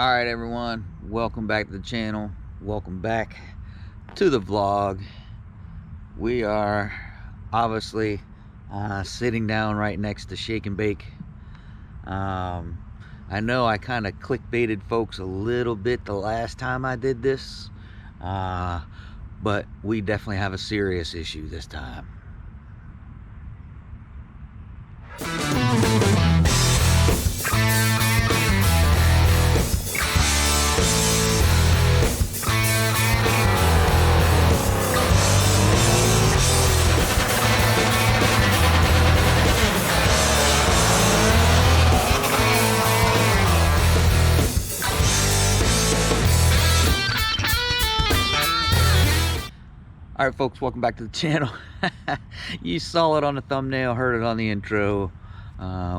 All right, everyone, welcome back to the channel. Welcome back to the vlog. We are obviously sitting down right next to Shake and Bake. I know I kind of clickbaited folks a little bit the last time I did this, but we definitely have a serious issue this time. All right, folks, welcome back to the channel. You saw it on the thumbnail, heard it on the intro.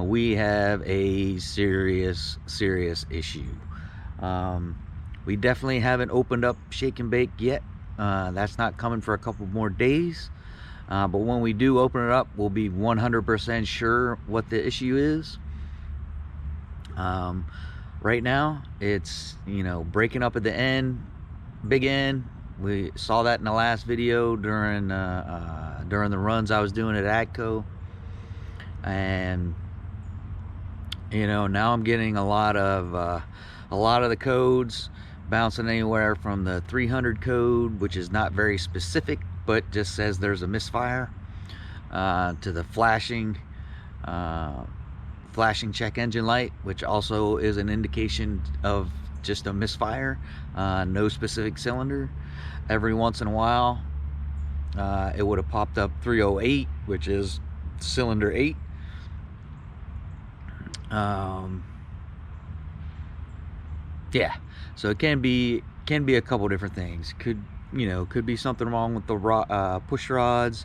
We have a serious issue. We definitely haven't opened up Shake and Bake yet. That's not coming for a couple more days. But when we do open it up, we'll be 100% sure what the issue is. Right now, it's, breaking up at the end, big end. We saw that in the last video during the runs I was doing at Atco, and now I'm getting a lot of the codes bouncing anywhere from the 300 code, which is not very specific, but just says there's a misfire, to the flashing check engine light, which also is an indication of just a misfire, no specific cylinder. Every once in a while, it would have popped up 308, which is cylinder 8. Yeah, so it can be a couple different things. Could be something wrong with the push rods.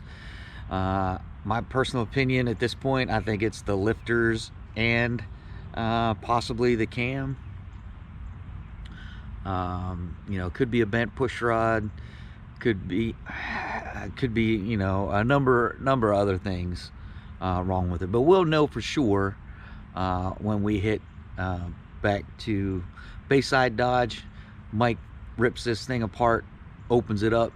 My personal opinion at this point, I think it's the lifters and possibly the cam. Could be a bent push rod, could be a number of other things wrong with it, but we'll know for sure when we hit back to Bayside Dodge. Mike rips this thing apart, opens it up.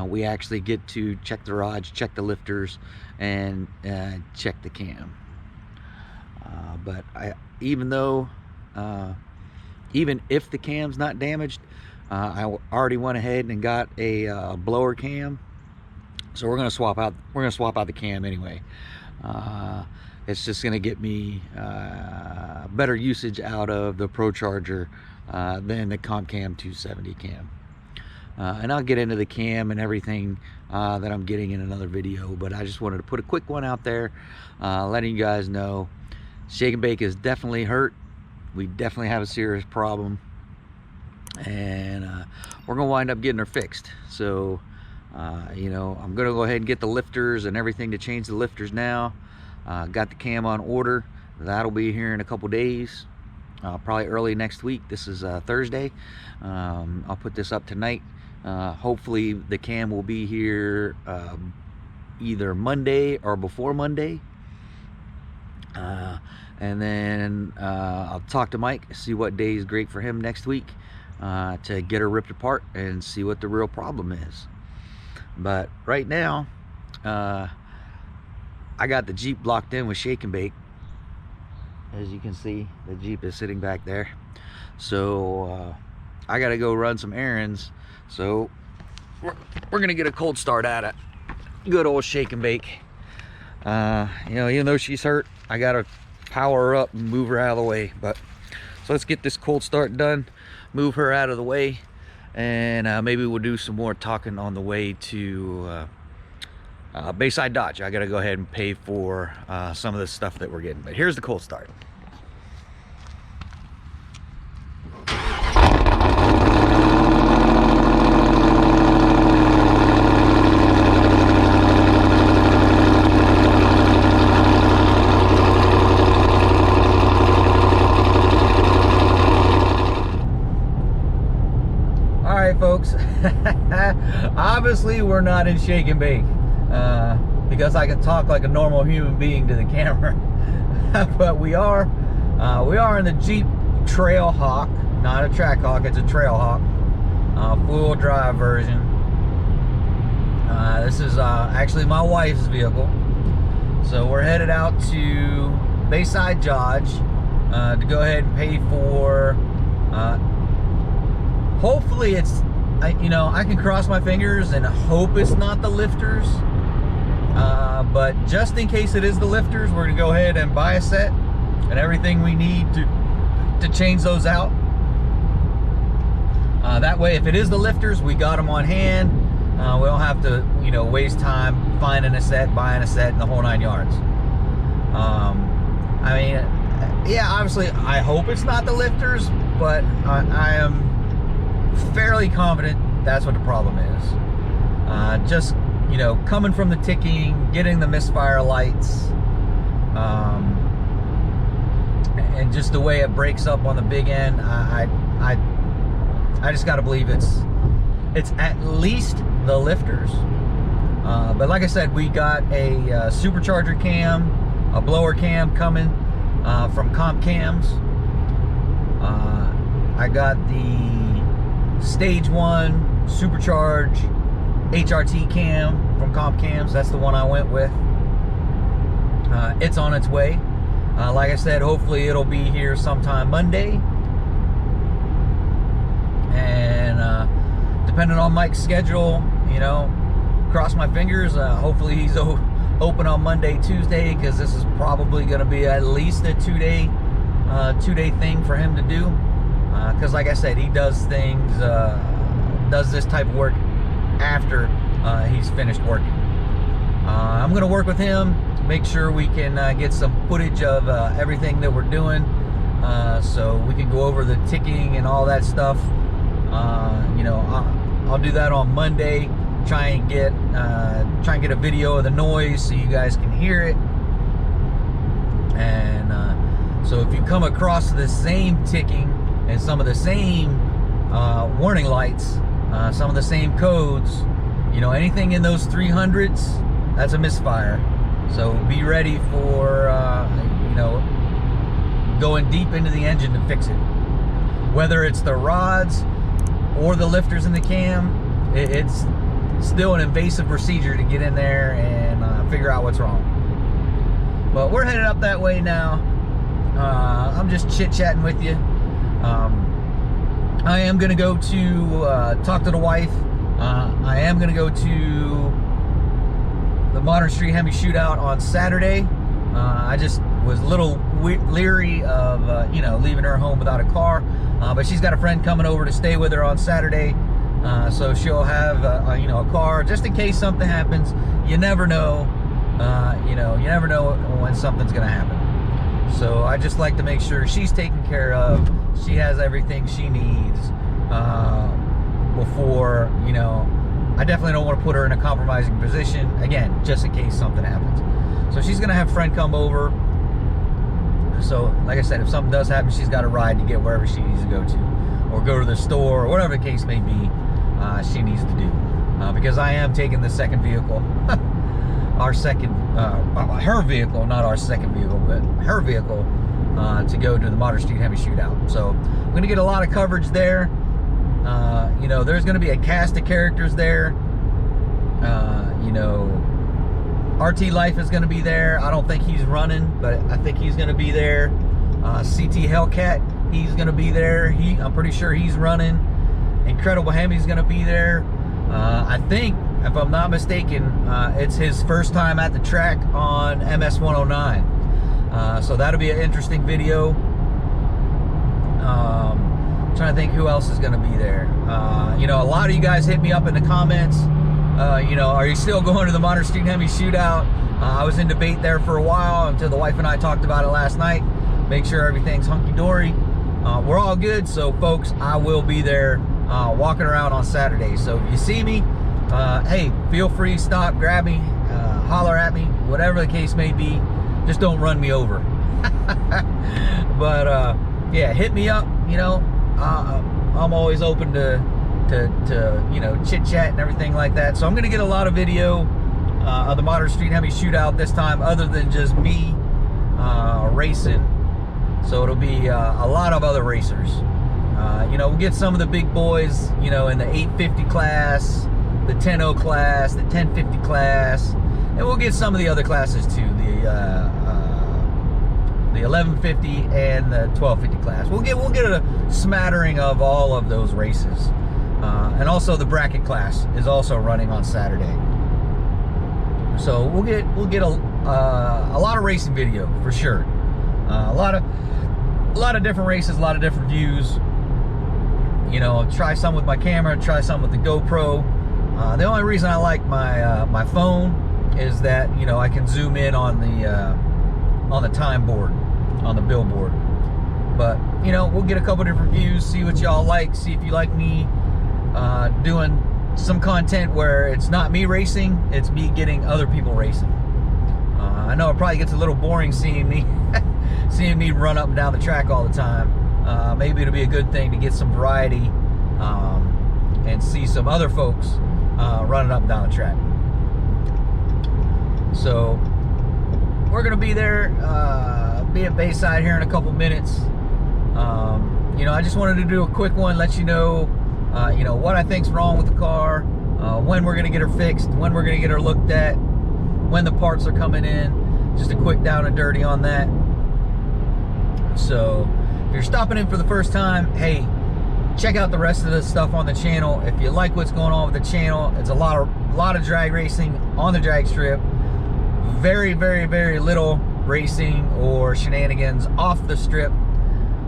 We actually get to check the rods, check the lifters, and check the cam. But even if the cam's not damaged, I already went ahead and got a blower cam, so we're gonna swap out the cam anyway. It's just gonna get me better usage out of the ProCharger than the ComCam 270 cam. And I'll get into the cam and everything that I'm getting in another video, but I just wanted to put a quick one out there, letting you guys know Shake and Bake is definitely hurt. We definitely have a serious problem, and we're gonna wind up getting her fixed. So I'm gonna go ahead and get the lifters and everything to change the lifters now. Got the cam on order. That'll be here in a couple days, probably early next week. This is Thursday. I'll put this up tonight. Hopefully the cam will be here either Monday or before Monday. And then I'll talk to Mike, see what day is great for him next week, to get her ripped apart and see what the real problem is. But right now, I got the Jeep locked in with Shake and Bake. As you can see, the Jeep is sitting back there. So I gotta go run some errands. So we're gonna get a cold start at it. Good old Shake and Bake. Even though she's hurt, I gotta power her up and move her out of the way. But so let's get this cold start done, move her out of the way, and maybe we'll do some more talking on the way to Bayside Dodge. I gotta go ahead and pay for some of the stuff that we're getting. But here's the cold start. Folks, obviously we're not in Shake and Bake because I can talk like a normal human being to the camera. But we are in the Jeep Trailhawk not a track hawk, it's a trail hawk, four-wheel drive version. This is actually my wife's vehicle. So we're headed out to Bayside Dodge to go ahead and pay for, hopefully it's, you know, I can cross my fingers and hope it's not the lifters. But just in case it is the lifters, we're gonna go ahead and buy a set and everything we need to change those out. That way, if it is the lifters, we got them on hand. We don't have to, you know, waste time finding a set, buying a set, and the whole 9 yards. I mean, yeah, obviously, I hope it's not the lifters, but I am fairly confident that's what the problem is. Just, you know, coming from the ticking, getting the misfire lights, and just the way it breaks up on the big end, I just got to believe it's at least the lifters. But like I said, we got a supercharger cam, a blower cam coming from Comp Cams. I got the stage 1 supercharged HRT cam from Comp Cams. That's the one I went with. It's on its way. Like I said, hopefully it'll be here sometime Monday. And depending on Mike's schedule, you know, cross my fingers. Hopefully he's open on Monday, Tuesday, because this is probably going to be at least a two-day thing for him to do. Because like I said, he does things, does this type of work after he's finished working. I'm going to work with him to make sure we can get some footage of everything that we're doing, so we can go over the ticking and all that stuff. You know, I'll do that on Monday. Try and get a video of the noise so you guys can hear it. And so if you come across the same ticking and some of the same warning lights, some of the same codes, you know, anything in those 300s, that's a misfire. So be ready for you know, going deep into the engine to fix it. Whether it's the rods or the lifters in the cam, it's still an invasive procedure to get in there and figure out what's wrong. But we're headed up that way now. I'm just chit-chatting with you. I am gonna go to talk to the wife. I am gonna go to the Modern Street Hemi Shootout on Saturday. I just was a little leery of you know, leaving her home without a car, but she's got a friend coming over to stay with her on Saturday, so she'll have you know, a car just in case something happens. You never know. You know, you never know when something's gonna happen. So I just like to make sure she's taken care of. She has everything she needs before, you know, I definitely don't want to put her in a compromising position, again, just in case something happens. So she's gonna have a friend come over. So like I said, if something does happen, she's got a ride to get wherever she needs to go to, or go to the store, or whatever the case may be, she needs to do. Because I am taking the second vehicle, our second, her vehicle, not our second vehicle, but her vehicle, to go to the Modern Street Hemi Shootout. So I'm gonna get a lot of coverage there. You know, there's gonna be a cast of characters there. You know, RT Life is gonna be there. I don't think he's running, but I think he's gonna be there. CT Hellcat, he's gonna be there. I'm pretty sure he's running. Incredible Hemi's gonna be there. I think, if I'm not mistaken, it's his first time at the track on MS 109. So that'll be an interesting video. Trying to think who else is going to be there. You know, a lot of you guys hit me up in the comments. You know, are you still going to the Modern Street Hemi Shootout? I was in debate there for a while until the wife and I talked about it last night. Make sure everything's hunky-dory. We're all good, so folks, I will be there walking around on Saturday. So if you see me, hey, feel free, stop, grab me, holler at me, whatever the case may be. Just don't run me over. But yeah, hit me up. You know, I'm always open to you know, chit chat and everything like that. So I'm gonna get a lot of video of the Modern Street Hemi Shootout this time, other than just me racing. So it'll be a lot of other racers. You know, we'll get some of the big boys, you know, in the 850 class, the 10.0 class, the 1050 class, and we'll get some of the other classes too, the 1150 and the 1250 class. We'll get a smattering of all of those races, and also the bracket class is also running on Saturday. So we'll get a lot of racing video for sure. A lot of different races, a lot of different views. You know, try some with my camera, try some with the GoPro. The only reason I like my phone is that, you know, I can zoom in on the time board, on the billboard. But, you know, we'll get a couple different views, see what y'all like, see if you like me doing some content where it's not me racing, it's me getting other people racing. I know it probably gets a little boring seeing me seeing me run up and down the track all the time. Maybe it'll be a good thing to get some variety and see some other folks running up and down the track. So we're gonna be there, be at Bayside here in a couple minutes. You know, I just wanted to do a quick one, let you know, what I think's wrong with the car, when we're gonna get her fixed, when we're gonna get her looked at, when the parts are coming in. Just a quick down and dirty on that. So if you're stopping in for the first time, hey, check out the rest of the stuff on the channel. If you like what's going on with the channel, it's a lot of drag racing on the drag strip. Very, very, very little racing or shenanigans off the strip.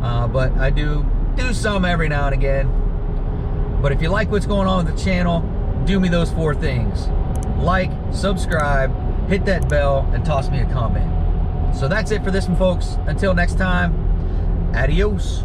But I do some every now and again. But if you like what's going on with the channel, do me those 4 things. Like, subscribe, hit that bell, and toss me a comment. So that's it for this one, folks. Until next time, adios.